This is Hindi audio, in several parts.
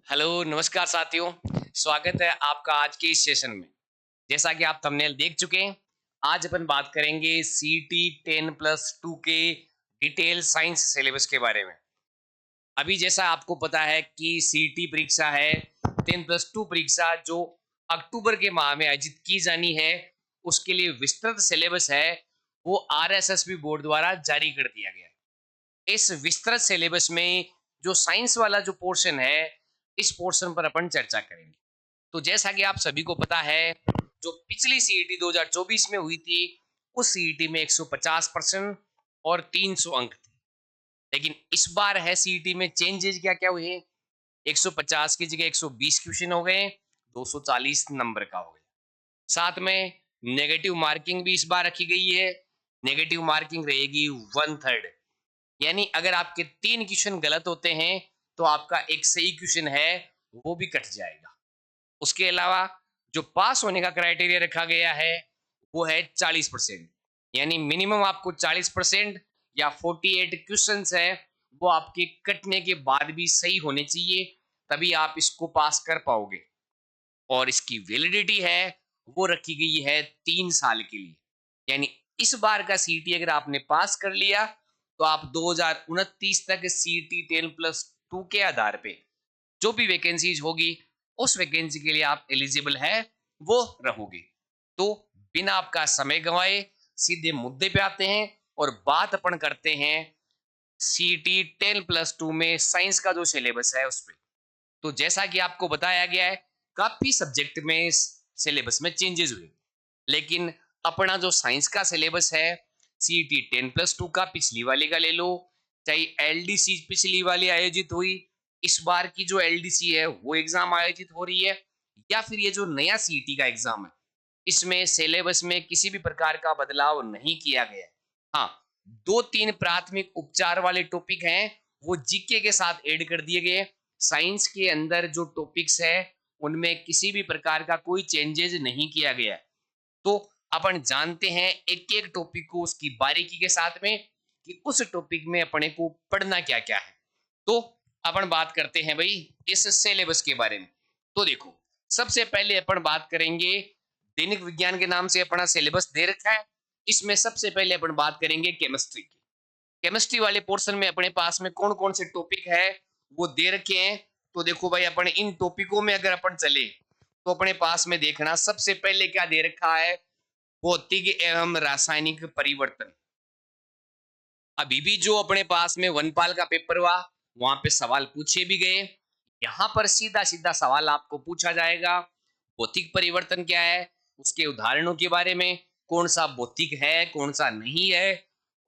हेलो, नमस्कार साथियों। स्वागत है आपका आज के इस सेशन में। जैसा कि आप थंबनेल देख चुके हैं, आज अपन बात करेंगे सीईटी 10+2 के डिटेल साइंस सिलेबस के बारे में। अभी जैसा आपको पता है कि सीईटी परीक्षा है, 10+2 परीक्षा जो अक्टूबर के माह में आयोजित की जानी है, उसके लिए विस्तृत सिलेबस है, वो आरएसएसबी बोर्ड द्वारा जारी कर दिया गया है। इस विस्तृत सिलेबस में जो साइंस वाला जो पोर्शन है, इस पोर्शन पर अपन चर्चा करेंगे। तो जैसा कि आप सभी को पता है, जो पिछली सीईटी 2024 में हुई थी, उस सीईटी में 150% और 300 अंक थे। लेकिन इस बार है सीईटी में चेंजेस क्या क्या हुए। 150 की जगह 120 क्वेश्चन हो गए, 240 नंबर का हो गया। साथ में नेगेटिव मार्किंग भी इस बार रखी गई है। नेगेटिव मार्किंग रहेगी 1/3, यानी अगर आपके 3 क्वेश्चन गलत होते हैं तो आपका एक सही क्वेश्चन है वो भी कट जाएगा। उसके अलावा जो पास होने का क्राइटेरिया रखा गया है वो है 40%, यानी मिनिमम आपको 40% या 48 क्वेश्चन है वो आपके कटने के बाद भी सही होने चाहिए, तभी आप इसको पास कर पाओगे। और इसकी वैलिडिटी है वो रखी गई है 3 साल के लिए। यानी इस बार का सीटी अगर आपने पास कर लिया तो आप 2029 तक सीटी 10+2 के आधार पे जो भी वैकेंसीज होगी उस वैकेंसी के लिए आप एलिजिबल है वो रहोगे। तो बिना आपका समय गंवाए सीधे मुद्दे पे आते हैं और बात अपन करते हैं सीटी 10+2 में साइंस का जो सिलेबस है उस पर। तो जैसा कि आपको बताया गया है, काफी सब्जेक्ट में सिलेबस में चेंजेस हुए, लेकिन अपना जो साइंस का सिलेबस है सीईटी 10+2 का पिछली वाले का ले लो, चाहे एलडीसी पिछली वाली आयोजित हुई, इस बार की जो एलडीसी है वो एग्जाम आयोजित हो रही है, या फिर ये जो नया सीईटी का एग्जाम है, इसमें सिलेबस में किसी भी प्रकार का बदलाव नहीं किया गया है। हाँ, 2-3 प्राथमिक उपचार वाले टॉपिक हैं वो जीके के साथ ऐड कर दिए गए। साइंस के अंदर जो टॉपिक्स है उनमें किसी भी प्रकार का कोई चेंजेस नहीं किया गया है। तो अपन जानते हैं एक एक टॉपिक को उसकी बारीकी के साथ में कि उस टॉपिक में अपने को पढ़ना क्या क्या है। तो अपन बात करते हैं भाई इस सिलेबस के बारे में। तो देखो, सबसे पहले अपन बात करेंगे, दैनिक विज्ञान के नाम से अपना सिलेबस दे रखा है, इसमें सबसे पहले अपन बात करेंगे केमिस्ट्री की। केमिस्ट्री वाले पोर्शन में अपने पास में कौन कौन से टॉपिक है वो दे रखे हैं। तो देखो भाई, अपन इन टॉपिकों में अगर अपन चले तो अपने पास में देखना सबसे पहले क्या दे रखा है, भौतिक एवं रासायनिक परिवर्तन। अभी भी जो अपने पास में वनपाल का पेपर हुआ वहां पे सवाल पूछे भी गए। यहाँ पर सीधा सीधा सवाल आपको पूछा जाएगा, भौतिक परिवर्तन क्या है, उसके उदाहरणों के बारे में, कौन सा भौतिक है कौन सा नहीं है,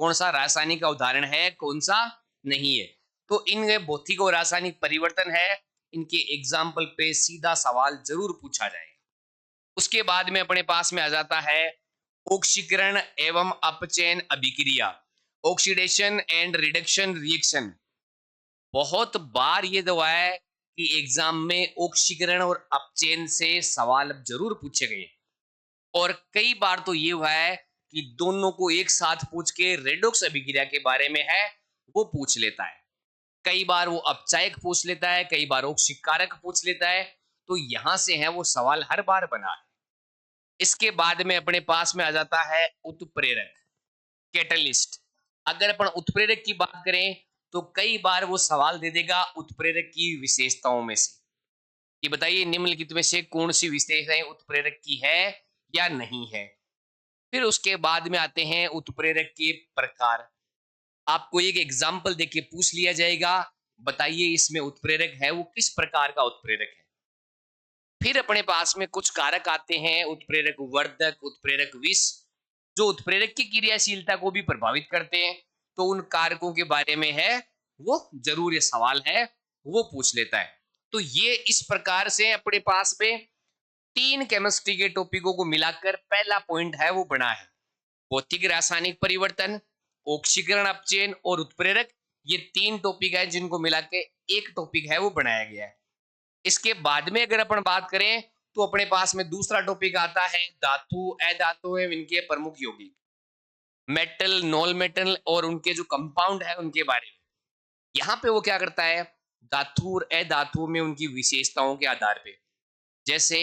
कौन सा रासायनिक का उदाहरण है कौन सा नहीं है। तो इन भौतिक और रासायनिक परिवर्तन है, इनके एग्जाम्पल पे सीधा सवाल जरूर पूछा जाएगा। उसके बाद में अपने पास में आ जाता है ऑक्सीकरण एवं अपचयन अभिक्रिया, ऑक्सीडेशन एंड रिडक्शन रिएक्शन। बहुत बार ये दवा है कि एग्जाम में ऑक्सीकरण और अपचयन से सवाल जरूर पूछे गए, और कई बार तो ये हुआ है कि दोनों को एक साथ पूछ के रेडॉक्स अभिक्रिया के बारे में है वो पूछ लेता है। कई बार वो अपचायक पूछ लेता है, कई बार ऑक्सीकारक पूछ लेता है। तो यहां से है वो सवाल हर बार बना है। इसके बाद में अपने पास में आ जाता है उत्प्रेरक, कैटलिस्ट। अगर अपन उत्प्रेरक की बात करें तो कई बार वो सवाल दे देगा उत्प्रेरक की विशेषताओं में से कि बताइए निम्नलिखित में से कौन सी विशेषताएं उत्प्रेरक की है या नहीं है। फिर उसके बाद में आते हैं उत्प्रेरक के प्रकार। आपको एक एग्जाम्पल देके पूछ लिया जाएगा, बताइए इसमें उत्प्रेरक है वो किस प्रकार का उत्प्रेरक है। फिर अपने पास में कुछ कारक आते हैं, उत्प्रेरक वर्धक, उत्प्रेरक विष, जो उत्प्रेरक की क्रियाशीलता को भी प्रभावित करते हैं। तो उन कारकों के बारे में है वो जरूर ये सवाल है वो पूछ लेता है। तो ये इस प्रकार से अपने पास में 3 केमिस्ट्री के टॉपिकों को मिलाकर पहला पॉइंट है वो बना है, भौतिक रासायनिक परिवर्तन, ऑक्सीकरण अपचयन और उत्प्रेरक। ये 3 टॉपिक है जिनको मिला के एक टॉपिक है वो बनाया गया है। इसके बाद में अगर अपन बात करें तो अपने पास में दूसरा टॉपिक आता है धातु अधातु एवं इनके प्रमुख यौगिक, मेटल नॉन मेटल और उनके जो कंपाउंड है उनके बारे में। यहाँ पे वो क्या करता है, धातु और अधातु में उनकी विशेषताओं के आधार पे। जैसे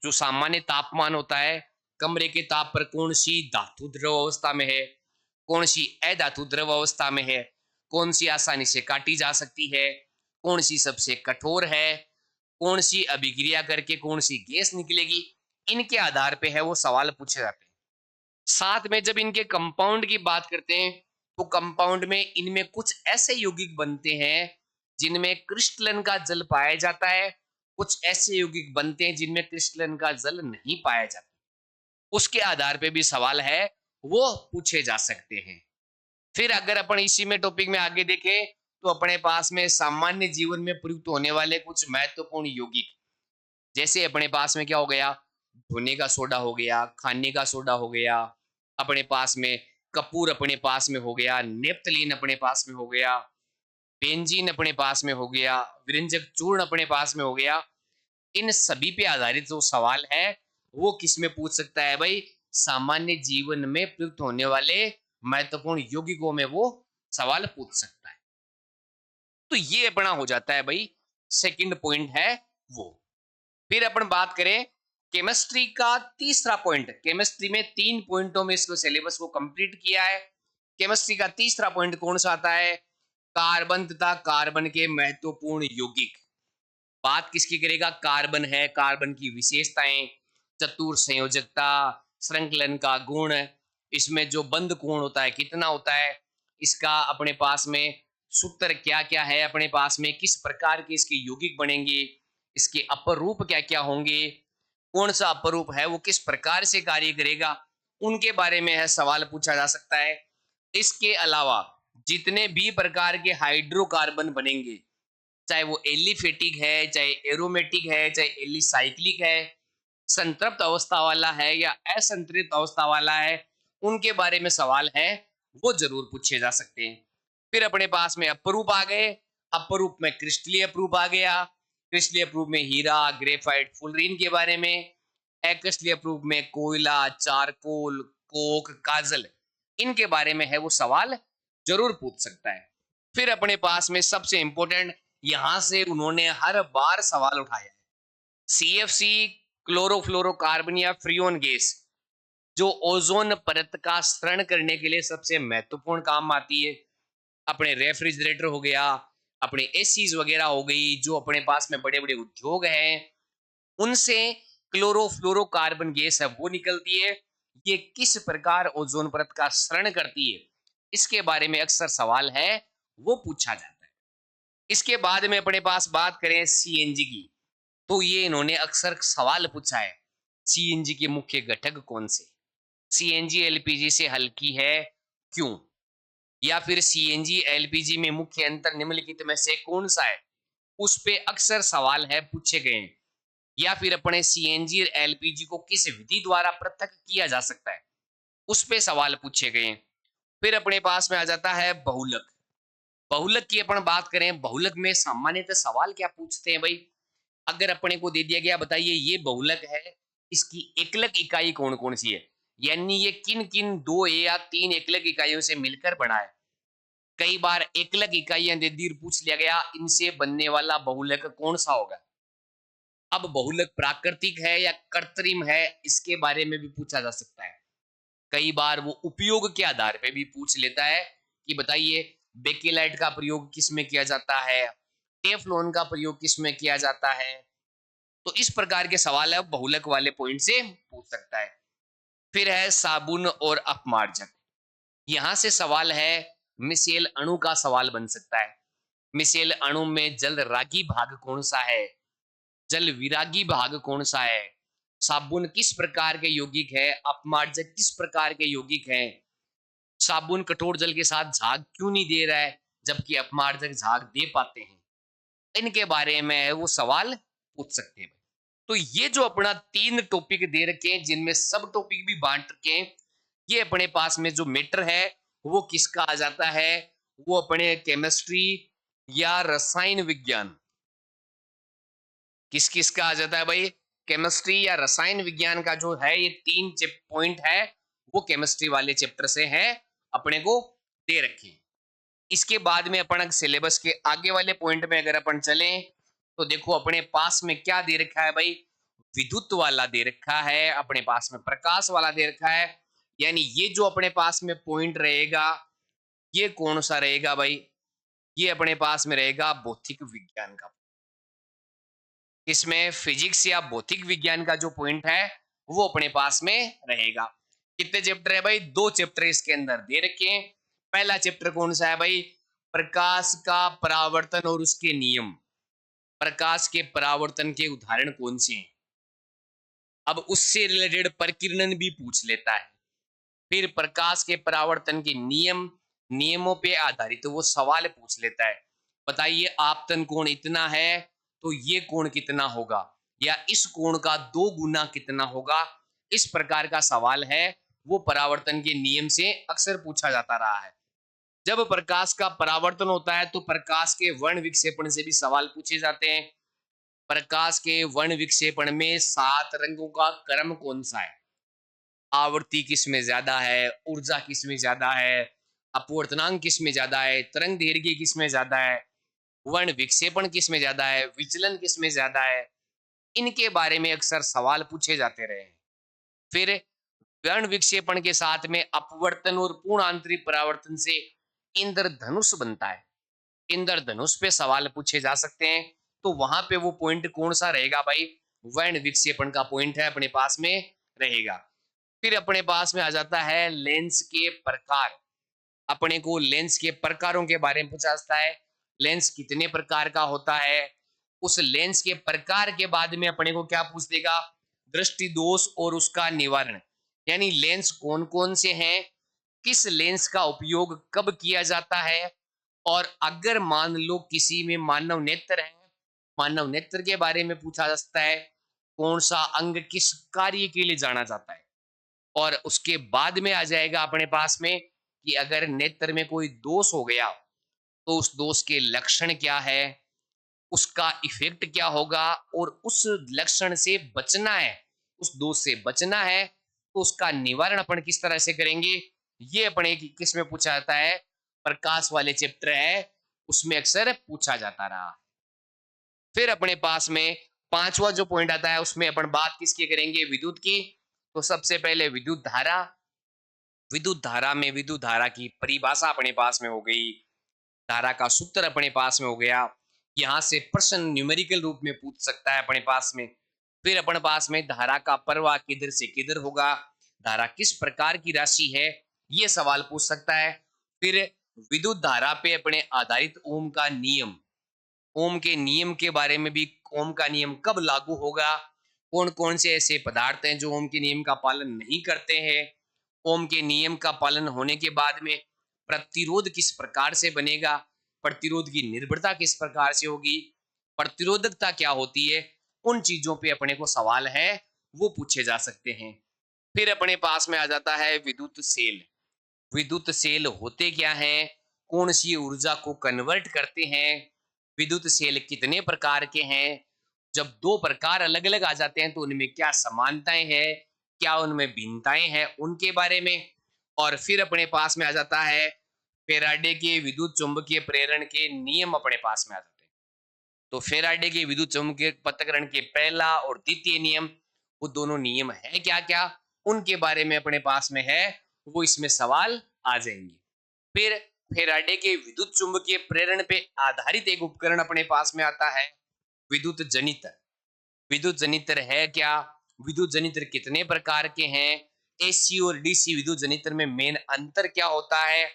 जो सामान्य तापमान होता है, कमरे के ताप पर कौन सी धातु द्रव अवस्था में है, कौन सी अधातु द्रव अवस्था में है, कौन सी आसानी से काटी जा सकती है, कौन सी सबसे कठोर है, कौन सी अभिक्रिया करके कौन सी गैस निकलेगी, इनके आधार पे है वो सवाल पूछे जाते हैं। साथ में जब इनके कंपाउंड की बात करते हैं तो कंपाउंड में इनमें कुछ ऐसे यौगिक बनते हैं जिनमें क्रिस्टलन का जल पाया जाता है, कुछ ऐसे यौगिक बनते हैं जिनमें क्रिस्टलन का जल नहीं पाया जाता। उसके आधार पे भी सवाल है वो पूछे जा सकते हैं। फिर अगर अपन इसी में टॉपिक में आगे देखें तो अपने पास में सामान्य जीवन में प्रयुक्त होने वाले कुछ महत्वपूर्ण यौगिक, जैसे अपने पास में क्या हो गया, धोने का सोडा हो गया, खाने का सोडा हो गया, अपने पास में कपूर अपने पास में हो गया, नेप्थलीन अपने पास में हो गया, बेंजीन अपने पास में हो गया, विरंजक चूर्ण अपने पास में हो गया। इन सभी पे आधारित जो सवाल है वो किस में पूछ सकता है भाई, सामान्य जीवन में प्रयुक्त होने वाले महत्वपूर्ण यौगिकों में वो सवाल पूछ सकता है। तो ये अपना हो जाता है भाई सेकंड पॉइंट है वो। फिर अपन बात करें केमिस्ट्री का तीसरा पॉइंट। केमिस्ट्री में 3 पॉइंटों में इसको सिलेबस को कंप्लीट किया है। केमिस्ट्री का तीसरा पॉइंट कौन सा आता है, कार्बन तथा कार्बन के महत्वपूर्ण यौगिक। बात किसकी करेगा, कार्बन है, कार्बन की विशेषताएं, चतुर संयोजकता, श्रृंखलन का गुण, इसमें जो बंध कोण होता है कितना होता है, इसका अपने पास में सूत्र क्या क्या है, अपने पास में किस प्रकार के इसके यौगिक बनेंगे, इसके अपरूप क्या क्या होंगे, कौन सा अपरूप है वो किस प्रकार से कार्य करेगा, उनके बारे में है सवाल पूछा जा सकता है। इसके अलावा जितने भी प्रकार के हाइड्रोकार्बन बनेंगे, चाहे वो एलिफेटिक है, चाहे एरोमेटिक है, चाहे एलिसाइक्लिक है, संतृप्त अवस्था वाला है या असंतृप्त अवस्था वाला है, उनके बारे में सवाल है वो जरूर पूछे जा सकते हैं। फिर अपने पास में अपरूप आ गए, अपरूप में क्रिस्टलीय अपरूप आ गया, क्रिस्टलीय अपरूप में हीरा, ग्रेफाइट, फुलरीन के बारे में, अक्रिस्टलीय अपरूप में कोयला, चारकोल, कोक, काजल, इनके बारे में है वो सवाल जरूर पूछ सकता है। फिर अपने पास में सबसे इंपॉर्टेंट, यहां से उन्होंने हर बार सवाल उठाया है, सीएफसी, क्लोरोफ्लोरोकार्बन या फ्रियोन गैस, जो ओजोन परत का स्तरण करने के लिए सबसे महत्वपूर्ण काम आती है। अपने रेफ्रिजरेटर हो गया, अपने एसीज वगैरह हो गई, जो अपने पास में बड़े बड़े उद्योग हैं, उनसे क्लोरोफ्लोरोकार्बन गैस है वो निकलती है। ये किस प्रकार ओजोन परत का स्तरण करती है, इसके बारे में अक्सर सवाल है वो पूछा जाता है। इसके बाद में अपने पास बात करें सीएनजी की, तो ये इन्होंने अक्सर सवाल पूछा है, सीएनजी के मुख्य घटक कौन से, सीएनजी एलपीजी से हल्की है क्यों, या फिर सीएनजी एलपीजी में मुख्य अंतर निम्नलिखित में से कौन सा है, उस पे अक्सर सवाल है पूछे गए हैं। या फिर अपने सीएनजी और एलपीजी को किस विधि द्वारा पृथक किया जा सकता है, उस पे सवाल पूछे गए हैं। फिर अपने पास में आ जाता है बहुलक। बहुलक की अपन बात करें, बहुलक में सामान्यतः सवाल क्या पूछते हैं भाई, अगर अपने को दे दिया गया बताइए ये बहुलक है, इसकी एकलक इकाई कौन कौन सी है, यानी ये किन किन 2 या 3 एकलक इकाइयों से मिलकर बना है। कई बार एकलक इकाइयां दे दी और पूछ लिया गया इनसे बनने वाला बहुलक कौन सा होगा। अब बहुलक प्राकृतिक है या कृत्रिम है, इसके बारे में भी पूछा जा सकता है। कई बार वो उपयोग के आधार पे भी पूछ लेता है कि बताइए बेकेलाइट का प्रयोग किस में किया जाता है, टेफ्लॉन का प्रयोग किस में किया जाता है। तो इस प्रकार के सवाल है बहुलक वाले पॉइंट से पूछ सकता है। फिर है साबुन और अपमार्जक। यहां से सवाल है मिसेल अणु का सवाल बन सकता है। मिसेल अणु में जल रागी भाग कौन सा है, जल विरागी भाग कौन सा है, साबुन किस प्रकार के यौगिक है, अपमार्जक किस प्रकार के यौगिक हैं, साबुन कठोर जल के साथ झाग क्यों नहीं दे रहा है जबकि अपमार्जक झाग दे पाते हैं, इनके बारे में वो सवाल पूछ सकते हैं। तो ये जो अपना 3 टॉपिक दे रखे हैं जिनमें सब टॉपिक भी बांट रखे हैं, ये अपने पास में जो मैटर है वो किसका आ जाता है, वो अपने केमिस्ट्री या रसायन विज्ञान, किस किस का आ जाता है भाई, केमिस्ट्री या रसायन विज्ञान का जो है ये 3 पॉइंट है वो केमिस्ट्री वाले चैप्टर से है अपने को दे रखे हैं। इसके बाद में अपन सिलेबस के आगे वाले पॉइंट में अगर अपन चलें तो देखो अपने पास में क्या दे रखा है भाई, विद्युत वाला दे रखा है, अपने पास में प्रकाश वाला दे रखा है। यानी ये जो अपने पास में पॉइंट रहेगा ये कौन सा रहेगा भाई, ये अपने पास में रहेगा भौतिक विज्ञान का। इसमें फिजिक्स या भौतिक विज्ञान का जो पॉइंट है वो अपने पास में रहेगा। कितने चैप्टर है भाई, 2 चैप्टर इसके अंदर दे रखे हैं। पहला चैप्टर कौन सा है भाई, प्रकाश का परावर्तन और उसके नियम। प्रकाश के परावर्तन के उदाहरण कौन से हैं, अब उससे रिलेटेड प्रकीर्णन भी पूछ लेता है। फिर प्रकाश के परावर्तन के नियम, नियमों पे आधारित वो सवाल पूछ लेता है। बताइए आपतन कोण इतना है तो ये कोण कितना होगा, या इस कोण का 2 गुना कितना होगा। इस प्रकार का सवाल है वो परावर्तन के नियम से अक्सर पूछा जाता रहा है। जब प्रकाश का परावर्तन होता है तो प्रकाश के वर्ण विक्षेपण से भी सवाल पूछे जाते हैं। प्रकाश के वर्ण विक्षेपण में 7 रंगों का क्रम कौन सा है, आवृत्ति किसमें ज्यादा है, ऊर्जा किसमें ज्यादा है, अपवर्तनांक किसमें ज्यादा है, तरंग दैर्घ्य किसमें ज्यादा है, वर्ण विक्षेपण किसमें ज्यादा है, विचलन किसमें ज्यादा है, इनके बारे में अक्सर सवाल पूछे जाते रहे हैं। फिर वर्ण विक्षेपण के साथ में अपवर्तन और पूर्ण आंतरिक परावर्तन से इंद्रधनुष बनता है। इंद्रधनुष पे सवाल पूछे जा सकते हैं। तो वहां पे वो पॉइंट कौन सा रहेगा भाई, वर्ण विक्षेपण का पॉइंट है अपने पास में रहेगा। फिर अपने पास में आ जाता है लेंस के प्रकार। अपने को लेंस के प्रकारों के बारे में पूछा जाता है, लेंस कितने प्रकार का होता है। उस लेंस के प्रकार के बाद में अपने को क्या पूछ देगा, दृष्टि दोष और उसका निवारण। यानी लेंस कौन कौन से हैं, किस लेंस का उपयोग कब किया जाता है, और अगर मान लो किसी में मानव नेत्र है, मानव नेत्र के बारे में पूछा जा सकता है, कौन सा अंग किस कार्य के लिए जाना जाता है। और उसके बाद में आ जाएगा अपने पास में कि अगर नेत्र में कोई दोष हो गया तो उस दोष के लक्षण क्या है, उसका इफेक्ट क्या होगा, और उस लक्षण से बचना है, उस दोष से बचना है तो उसका निवारण अपन किस तरह से करेंगे। ये अपने किस में पूछा जाता है, प्रकाश वाले चैप्टर है उसमें अक्सर पूछा जाता रहा। फिर अपने पास में 5वां जो पॉइंट आता है उसमें अपन बात किसकी करेंगे, विद्युत की। तो सबसे पहले विद्युत धारा। विद्युत धारा में विद्युत धारा की परिभाषा अपने पास में हो गई, धारा का सूत्र अपने पास में हो गया। यहां से प्रश्न न्यूमेरिकल रूप में पूछ सकता है अपने पास में। फिर अपने पास में धारा का प्रवाह किधर से किधर होगा, धारा किस प्रकार की राशि है, ये सवाल पूछ सकता है। फिर विद्युत धारा पे अपने आधारित ओम का नियम, ओम के नियम के बारे में भी, ओम का नियम कब लागू होगा, कौन कौन से ऐसे पदार्थ हैं जो ओम के नियम का पालन नहीं करते हैं, ओम के नियम का पालन होने के बाद में प्रतिरोध किस प्रकार से बनेगा, प्रतिरोध की निर्भरता किस प्रकार से होगी, प्रतिरोधकता क्या होती है, उन चीजों पे अपने को सवाल है वो पूछे जा सकते हैं। फिर अपने पास में आ जाता है विद्युत सेल। विद्युत सेल होते क्या हैं, कौन सी ऊर्जा को कन्वर्ट करते हैं, विद्युत सेल कितने प्रकार के हैं, जब 2 प्रकार अलग अलग आ जाते हैं तो उनमें क्या समानताएं हैं, क्या उनमें भिन्नताएं हैं, उनके बारे में। और फिर अपने पास में आ जाता है फेराडे के विद्युत चुंबकीय प्रेरण के नियम अपने पास में आ जाते हैं। तो फेराडे के विद्युत चुंबकीय पृथक्करण के पहला और द्वितीय नियम, वो दोनों नियम है क्या क्या, उनके बारे में अपने पास में है, वो इसमें सवाल आ जाएंगे। फिर फेराडे के विद्युत चुंबकीय प्रेरण पे आधारित एक उपकरण अपने पास में आता है, विद्युत जनित्र। विद्युत जनित्र है क्या, विद्युत जनित्र कितने प्रकार के हैं, एसी और डीसी विद्युत जनित्र में मेन अंतर क्या होता है,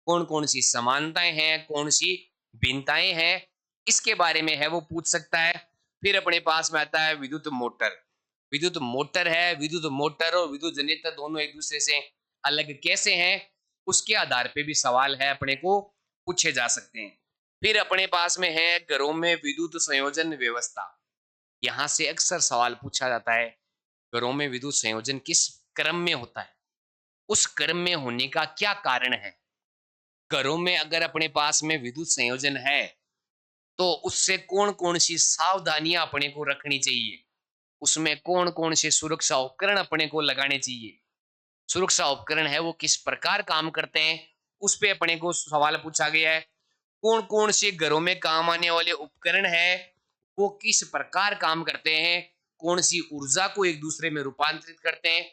कौन कौन सी समानताएं हैं, कौन सी भिन्नताएं हैं, इसके बारे में है वो पूछ सकता है। फिर अपने पास में आता है विद्युत मोटर। विद्युत मोटर है, विद्युत मोटर और विद्युत जनित्र दोनों एक दूसरे से अलग कैसे हैं, उसके आधार पे भी सवाल है अपने को पूछे जा सकते हैं। फिर अपने पास में है घरों में विद्युत संयोजन व्यवस्था। यहां से अक्सर सवाल पूछा जाता है, घरों में विद्युत संयोजन किस क्रम में होता है, उस क्रम में होने का क्या कारण है। घरों में अगर अपने पास में विद्युत संयोजन है तो उससे कौन कौन सी सावधानियां अपने को रखनी चाहिए, उसमें कौन कौन से सुरक्षा उपकरण अपने को लगाने चाहिए, सुरक्षा उपकरण है वो किस प्रकार काम करते हैं, उस पे अपने को सवाल पूछा गया है। कौन कौन से घरों में काम आने वाले उपकरण है, वो किस प्रकार काम करते हैं, कौन सी ऊर्जा को एक दूसरे में रूपांतरित करते हैं,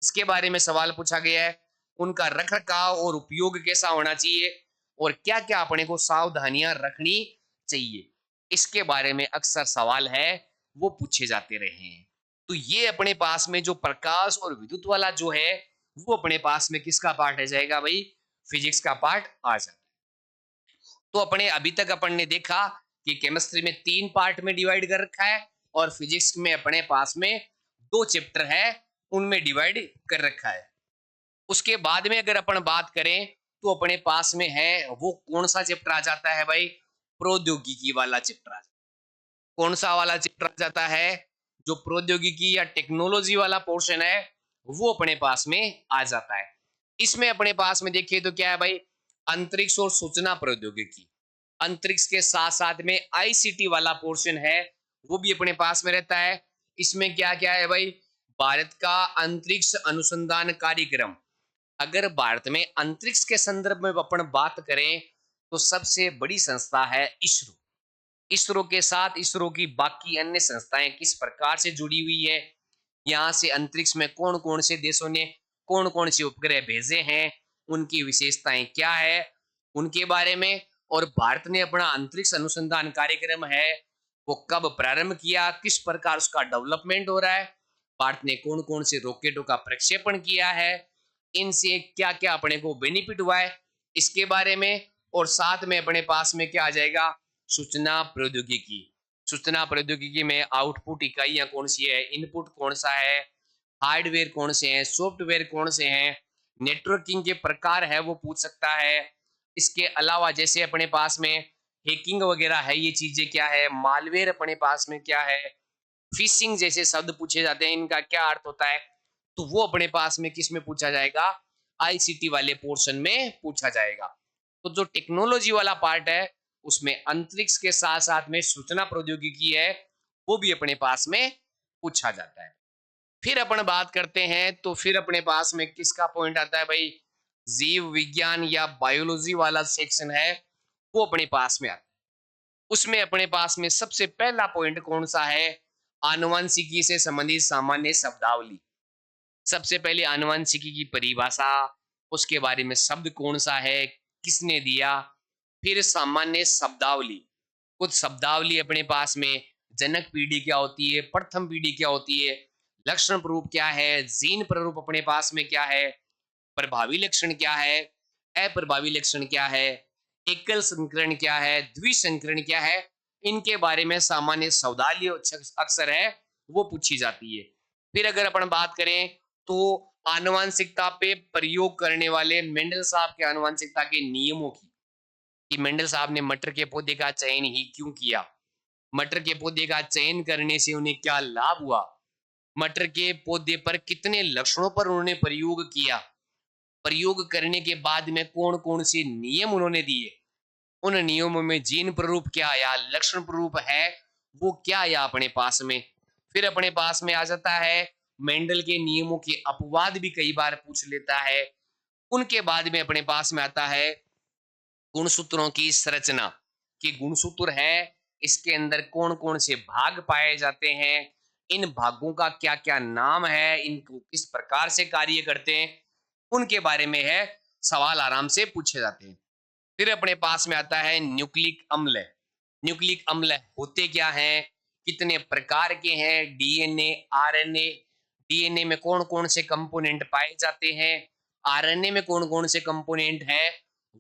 इसके बारे में सवाल पूछा गया है। उनका रख रखाव और उपयोग कैसा होना चाहिए और क्या क्या अपने को सावधानियां रखनी चाहिए, इसके बारे में अक्सर सवाल है वो पूछे जाते रहे हैं। तो ये अपने पास में जो प्रकाश और विद्युत वाला जो है वो अपने पास में किसका पार्ट आ जाएगा भाई, फिजिक्स का पार्ट आ जाता है। तो अपने अभी तक अपन ने देखा कि केमिस्ट्री में 3 पार्ट में डिवाइड कर रखा है और फिजिक्स में अपने पास में 2 चैप्टर है उनमें डिवाइड कर रखा है। उसके बाद में अगर अपन बात करें तो अपने पास में है वो कौन सा चैप्टर आ जाता है भाई, प्रौद्योगिकी वाला चैप्टर आ जाता है। कौन सा वाला चैप्टर आ जाता है, जो प्रौद्योगिकी या टेक्नोलॉजी वाला पोर्शन है वो अपने पास में आ जाता है। इसमें अपने पास में देखिए तो क्या है भाई, अंतरिक्ष और सूचना प्रौद्योगिकी, अंतरिक्ष के साथ साथ में आईसीटी वाला पोर्शन है वो भी अपने पास में रहता है। इसमें क्या क्या है भाई, भारत का अंतरिक्ष अनुसंधान कार्यक्रम, अगर भारत में अंतरिक्ष के संदर्भ में अपन बात करें तो सबसे बड़ी संस्था है इसरो। इसरो के साथ इसरो की बाकी अन्य संस्थाएं किस प्रकार से जुड़ी हुई है, यहाँ से अंतरिक्ष में कौन कौन से देशों ने कौन कौन से उपग्रह भेजे हैं, उनकी विशेषताएं क्या है उनके बारे में, और भारत ने अपना अंतरिक्ष अनुसंधान कार्यक्रम है वो कब प्रारंभ किया, किस प्रकार उसका डेवलपमेंट हो रहा है, भारत ने कौन कौन से रॉकेटों का प्रक्षेपण किया है, इनसे क्या क्या अपने को बेनिफिट हुआ है इसके बारे में। और साथ में अपने पास में क्या आ जाएगा, सूचना प्रौद्योगिकी। सूचना प्रौद्योगिकी में आउटपुट इकाइयां कौन सी है, इनपुट कौन सा है, हार्डवेयर कौन से हैं, सॉफ्टवेयर कौन से हैं, नेटवर्किंग के प्रकार है वो पूछ सकता है। इसके अलावा जैसे अपने पास में हैकिंग वगैरह है, ये चीजें क्या है, मालवेयर अपने पास में क्या है, फिशिंग जैसे शब्द पूछे जाते हैं इनका क्या अर्थ होता है, तो वो अपने पास में किस में पूछा जाएगा, आईसीटी वाले पोर्शन में पूछा जाएगा। तो जो टेक्नोलॉजी वाला पार्ट है उसमें अंतरिक्ष के साथ साथ में सूचना प्रौद्योगिकी है वो भी अपने पास में पूछा जाता है। फिर अपन बात करते हैं तो फिर अपने पास में किसका पॉइंट आता है भाई, जीव विज्ञान या बायोलॉजी वाला सेक्शन है वो अपने पास में आता है। उसमें अपने पास में सबसे पहला पॉइंट कौन सा है, आनुवंशिकी से संबंधित सामान्य शब्दावली। सबसे पहले आनुवंशिकी की परिभाषा, उसके बारे में शब्द कौन सा है, किसने दिया, फिर सामान्य शब्दावली, कुछ शब्दावली अपने पास में, जनक पीढ़ी क्या होती है, प्रथम पीढ़ी क्या होती है, लक्षण प्ररूप क्या है, जीन प्ररूप अपने पास में क्या है, प्रभावी लक्षण क्या है, अप्रभावी लक्षण क्या है, एकल संकरण क्या है, द्विसंकरण क्या है, इनके बारे में सामान्य शब्दावली अक्सर है वो पूछी जाती है। फिर अगर अपन बात करें तो आनुवंशिकता पे प्रयोग करने वाले मेंडल साहब के आनुवंशिकता के नियमों की, कि मेंडल साहब ने मटर के पौधे का चयन ही क्यों किया, मटर के पौधे का चयन करने से उन्हें क्या लाभ हुआ, मटर के पौधे पर कितने लक्षणों पर उन्होंने प्रयोग किया, प्रयोग करने के बाद में कौन कौन से नियम उन्होंने दिए, उन नियमों में जीन प्ररूप क्या आया, लक्षण प्ररूप है वो क्या आया अपने पास में। फिर अपने पास में आ जाता है मेंडल के नियमों के अपवाद भी कई बार पूछ लेता है। उनके बाद में अपने पास में आता है गुणसूत्रों की संरचना, कि गुणसूत्र है इसके अंदर कौन कौन से भाग पाए जाते हैं, इन भागों का क्या क्या नाम है, इनको किस प्रकार से कार्य करते हैं, उनके बारे में है सवाल आराम से पूछे जाते हैं। फिर अपने पास में आता है न्यूक्लिक अम्ल। न्यूक्लिक अम्ल होते क्या हैं, कितने प्रकार के हैं, डीएनए, आरएनए, डीएनए में कौन कौन से कंपोनेंट पाए जाते हैं, आरएनए में कौन कौन से कंपोनेंट हैं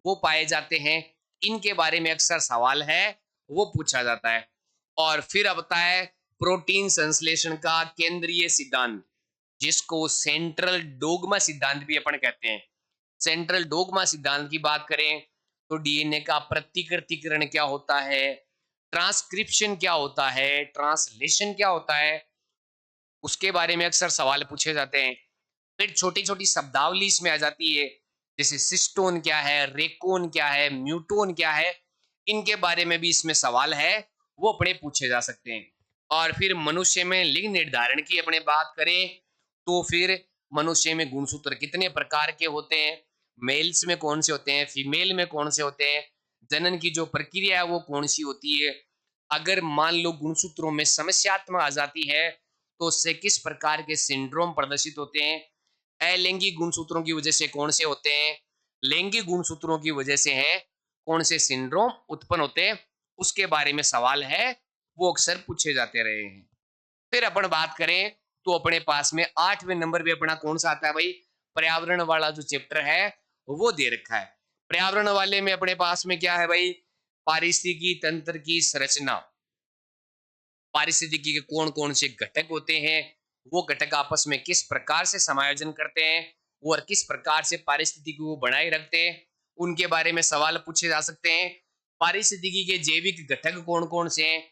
वो पाए जाते हैं, इनके बारे में अक्सर सवाल है वो पूछा जाता है। और फिर अब आता है प्रोटीन संश्लेषण का केंद्रीय सिद्धांत, जिसको सेंट्रल डोगमा सिद्धांत भी अपन कहते हैं। सेंट्रल डोगमा सिद्धांत की बात करें तो डीएनए का प्रतिकृतिकरण क्या होता है, ट्रांसक्रिप्शन क्या होता है, ट्रांसलेशन क्या होता है, उसके बारे में अक्सर सवाल पूछे जाते हैं। फिर छोटी छोटी शब्दावली इसमें आ जाती है, जैसे सिस्टोन क्या है, रेकोन क्या है, म्यूटोन क्या है, इनके बारे में भी इसमें सवाल है वो अपने पूछे जा सकते हैं। और फिर मनुष्य में लिंग निर्धारण की अपने बात करें तो फिर मनुष्य में गुणसूत्र कितने प्रकार के होते हैं, मेल्स में कौन से होते हैं, फीमेल में कौन से होते हैं, जनन की जो प्रक्रिया है वो कौन सी होती है। अगर मान लो गुणसूत्रों में समस्यात्मक आ जाती है तो उससे किस प्रकार के सिंड्रोम प्रदर्शित होते हैं। अलैंगिक गुणसूत्रों की वजह से कौन से होते हैं, लैंगिक गुणसूत्रों की वजह से हैं कौन से सिंड्रोम उत्पन्न होते हैं, उसके बारे में सवाल है वो अक्सर पूछे जाते रहे हैं। फिर अपन बात करें तो अपने पास में 8वें नंबर पे अपना कौन सा आता है भाई, पर्यावरण वाला जो चैप्टर है वो दे रखा है। पर्यावरण वाले में अपने पास में क्या है भाई, पारिस्थितिकी तंत्र की संरचना, पारिस्थितिकी के कौन कौन से घटक होते हैं, वो घटक आपस में किस प्रकार से समायोजन करते हैं और किस प्रकार से पारिस्थितिकी को बनाए रखते हैं, उनके बारे में सवाल पूछे जा सकते हैं। पारिस्थितिकी के जैविक घटक कौन कौन से हैं,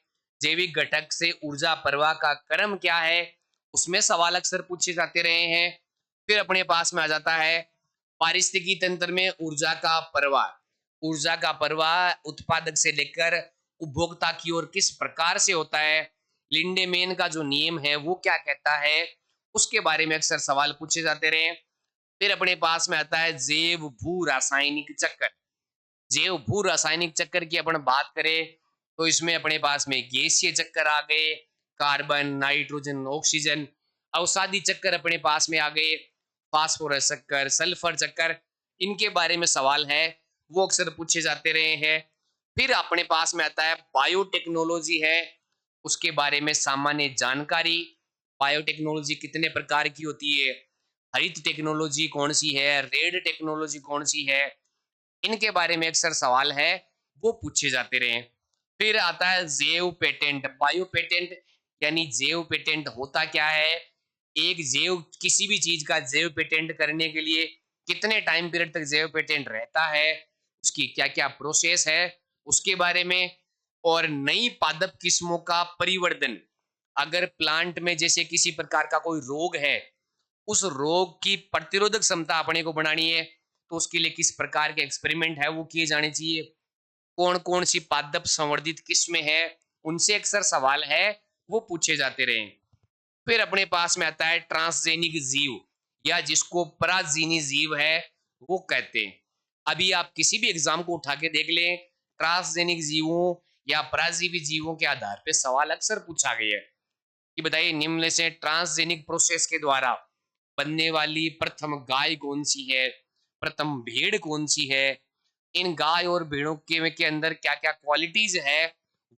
जैविक घटक से ऊर्जा प्रवाह का क्रम क्या है, उसमें सवाल अक्सर पूछे जाते रहे हैं। फिर अपने पास में आ जाता है पारिस्थितिकी तंत्र में ऊर्जा का प्रवाह, ऊर्जा का प्रवाह उत्पादक से लेकर उपभोक्ता की ओर किस प्रकार से होता है, लिंडेमेन का जो नियम है वो क्या कहता है, उसके बारे में अक्सर सवाल पूछे जाते रहे। फिर अपने पास में आता है जैव भू रासायनिक चक्कर। जैव भू रासायनिक चक्कर की अपन बात करें तो इसमें अपने पास में गैसीय चक्कर आ गए, कार्बन नाइट्रोजन ऑक्सीजन, अवसादी चक्कर अपने पास में आ गए, फास्फोरस चक्कर, सल्फर चक्कर, इनके बारे में सवाल है वो अक्सर पूछे जाते रहे हैं। फिर अपने पास में आता है बायोटेक्नोलॉजी है, उसके बारे में सामान्य जानकारी, बायोटेक्नोलॉजी कितने प्रकार की होती है, हरित टेक्नोलॉजी कौन सी है, रेड टेक्नोलॉजी कौन सी है, इनके बारे में अक्सर सवाल है वो पूछे जाते रहे। फिर आता है जैव पेटेंट, बायो पेटेंट, यानी जैव पेटेंट होता क्या है, एक जैव किसी भी चीज का जैव पेटेंट करने के लिए कितने टाइम पीरियड तक जैव पेटेंट रहता है, उसकी क्या क्या प्रोसेस है उसके बारे में। और नई पादप किस्मों का परिवर्धन, अगर प्लांट में जैसे किसी प्रकार का कोई रोग है, उस रोग की प्रतिरोधक क्षमता अपने को बढ़ानी है तो उसके लिए किस प्रकार के एक्सपेरिमेंट है वो किए जाने चाहिए, कौन कौन सी पादप संवर्धित किस्में है, उनसे अक्सर सवाल है वो पूछे जाते रहे। फिर अपने पास में आता है ट्रांसजेनिक जीव, या जिसको पराजीनी जीव है वो कहते हैं। अभी आप किसी भी एग्जाम को उठा के देख लें, ट्रांसजेनिक जीवों या पराजीवी जीवों के आधार पे सवाल अक्सर पूछा गया है कि बताइए निम्न से ट्रांसजेनिक प्रोसेस के द्वारा बनने वाली प्रथम गाय कौन सी है, प्रथम भेड़ कौन सी है, इन गाय और भेड़ों के अंदर क्या क्या क्वालिटीज है,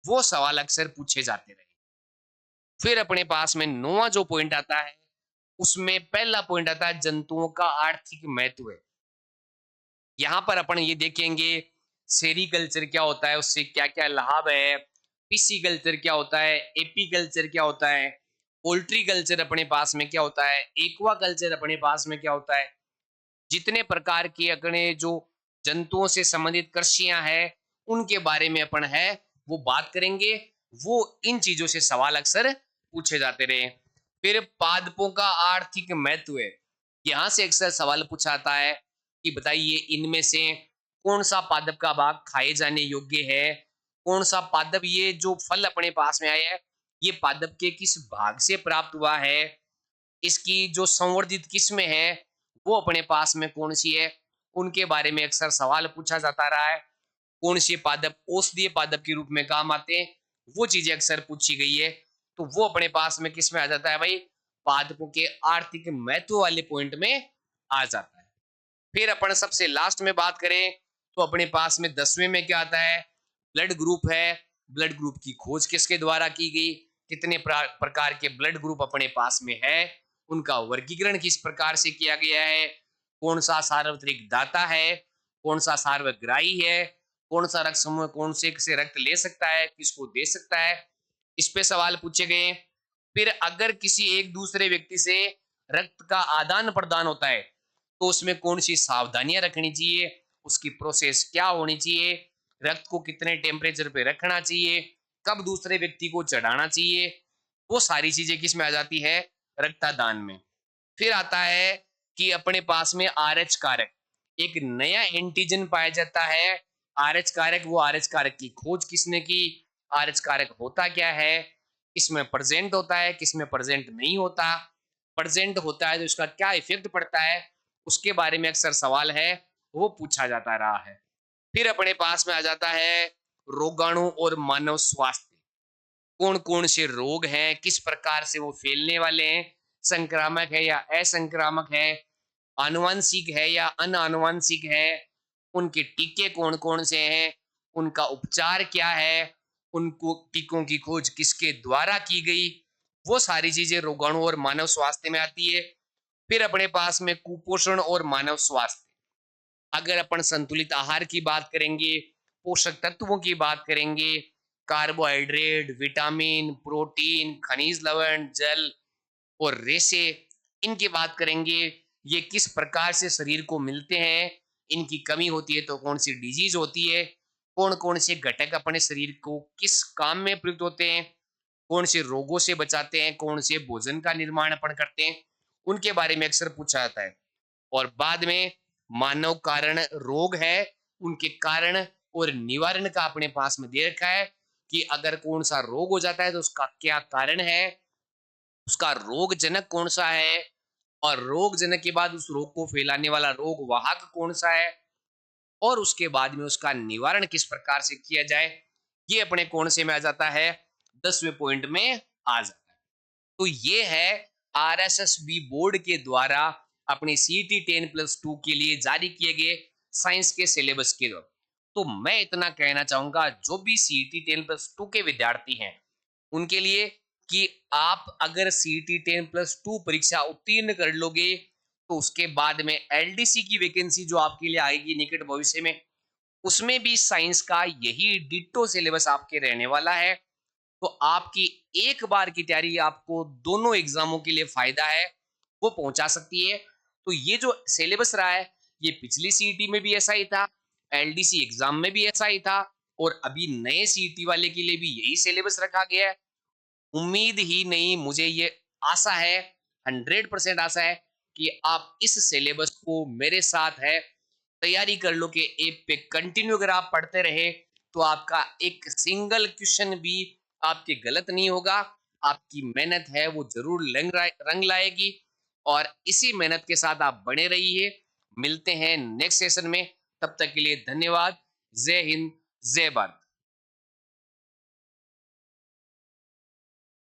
वो सवाल अक्सर पूछे जाते रहे। फिर अपने पास में 9वां जो पॉइंट आता है उसमें पहला पॉइंट आता है जंतुओं का आर्थिक महत्व है। यहाँ पर अपन ये देखेंगे सेरीकल्चर क्या होता है, उससे क्या क्या लाभ है, पिसीकल्चर क्या होता है, एपीकल्चर क्या होता है, पोल्ट्री कल्चर अपने पास में क्या होता है, एक्वा कल्चर अपने पास में क्या होता है, जितने प्रकार की अपने जो जंतुओं से संबंधित कृषियां हैं उनके बारे में अपन है वो बात करेंगे। वो इन चीजों से सवाल अक्सर पूछे जाते रहे। फिर पादपों का आर्थिक महत्व है, यहाँ से अक्सर सवाल पूछा आता है कि बताइए इनमें से कौन सा पादप का भाग खाए जाने योग्य है, कौन सा पादप, ये जो फल अपने पास में आया है ये पादप के किस भाग से प्राप्त हुआ है, इसकी जो संवर्धित किस्में हैं वो अपने पास में कौन सी है, उनके बारे में अक्सर सवाल पूछा जाता रहा है। कौन से पादप औषधीय पादप के रूप में काम आते हैं वो चीजें अक्सर पूछी गई है। तो वो अपने पास में किस में आ जाता है भाई, पादपों के आर्थिक महत्व वाले पॉइंट में आ जाता है। फिर अपन सबसे लास्ट में बात करें तो अपने पास में 10वें में क्या आता है, ब्लड ग्रुप है। ब्लड ग्रुप की खोज किसके द्वारा की गई, कितने प्रकार के ब्लड ग्रुप अपने पास में है, उनका वर्गीकरण किस प्रकार से किया गया है, कौन सा सार्वत्रिक दाता है, कौन सा सार्वग्राही है, कौन सा रक्त समूह कौन से रक्त ले सकता है, किसको दे सकता है, इस पे सवाल पूछे गए। फिर अगर किसी एक दूसरे व्यक्ति से रक्त का आदान प्रदान होता है तो उसमें कौन सी सावधानियां रखनी चाहिए, उसकी प्रोसेस क्या होनी चाहिए, रक्त को कितने टेम्परेचर पे रखना चाहिए, कब दूसरे व्यक्ति को चढ़ाना चाहिए, वो सारी चीजें किस में आ जाती है, रक्तदान में। फिर आता है कि अपने पास में आरएच कारक, एक नया एंटीजन पाया जाता है। आरएच कारक, वो आरएच कारक की खोज किसने की, आरएच कारक होता क्या है, किसमें प्रेजेंट होता है, किसमें प्रेजेंट नहीं होता, प्रेजेंट होता है तो इसका क्या इफेक्ट पड़ता है, उसके बारे में अक्सर सवाल है वो पूछा जाता रहा है। फिर अपने पास में आ जाता है रोगाणु और मानव स्वास्थ्य। कौन-कौन से रोग हैं, किस प्रकार से वो फैलने वाले हैं, संक्रामक है या असंक्रामक है, आनुवंशिक है या अनानुवंशिक है, उनके टीके कौन-कौन से हैं, उनका उपचार क्या है, उनको टीकों की खोज किसके द्वारा की गई, वो सारी चीजें रोगाणु और मानव स्वास्थ्य में आती है। फिर अपने पास में कुपोषण और मानव स्वास्थ्य। अगर अपन संतुलित आहार की बात करेंगे, पोषक तत्वों की बात करेंगे, कार्बोहाइड्रेट, विटामिन, प्रोटीन, खनिज लवण, जल और रेशे, इनकी बात करेंगे, ये किस प्रकार से शरीर को मिलते हैं, इनकी कमी होती है तो कौन सी डिजीज होती है, कौन कौन से घटक अपने शरीर को किस काम में प्रयुक्त होते हैं, कौन से रोगों से बचाते हैं, कौन से भोजन का निर्माण अपन करते हैं, उनके बारे में अक्सर पूछा जाता है। और बाद में मानव कारण रोग है, उनके कारण और निवारण का अपने पास में दे रखा है कि अगर कौन सा रोग हो जाता है तो उसका क्या कारण है, उसका रोग जनक कौन सा है, और रोग जनक के बाद उस रोग को फैलाने वाला रोग वाहक कौन सा है, और उसके बाद में उसका निवारण किस प्रकार से किया जाए। ये अपने कौन से में आ जाता है, 10वें पॉइंट में आ जाता है। तो ये है आरएसएसबी बोर्ड के द्वारा अपने सीटी 10+2 के लिए जारी किए गए साइंस के सिलेबस के द्वारा। तो मैं इतना कहना चाहूंगा जो भी सीटी 10+2 के विद्यार्थी हैं उनके लिए, कि आप अगर सीटी 10+2 परीक्षा उत्तीर्ण कर लोगे तो उसके बाद में एलडीसी की वैकेंसी जो आपके लिए आएगी निकट भविष्य में, उसमें भी साइंस का यही डिट्टो सिलेबस आपके रहने वाला है। तो आपकी एक बार की तैयारी आपको दोनों एग्जामों के लिए फायदा है, वो पहुंचा सकती है। तो ये जो सिलेबस रहा है, ये पिछली सीईटी में भी ऐसा ही था, एलडीसी एग्जाम में भी ऐसा ही था, और अभी नए सीईटी वाले के लिए भी यही सिलेबस रखा गया है। उम्मीद ही नहीं, मुझे ये आशा है, 100% आशा है कि आप इस सिलेबस को मेरे साथ है तैयारी कर लो कि एक पे कंटिन्यू अगर आप पढ़ते रहे तो आपका एक सिंगल क्वेश्चन भी आपके गलत नहीं होगा। आपकी मेहनत है वो जरूर रंग लाएगी, और इसी मेहनत के साथ आप बने रहिए। मिलते हैं नेक्स्ट सेशन में, तब तक के लिए धन्यवाद। जय हिंद, जय भारत।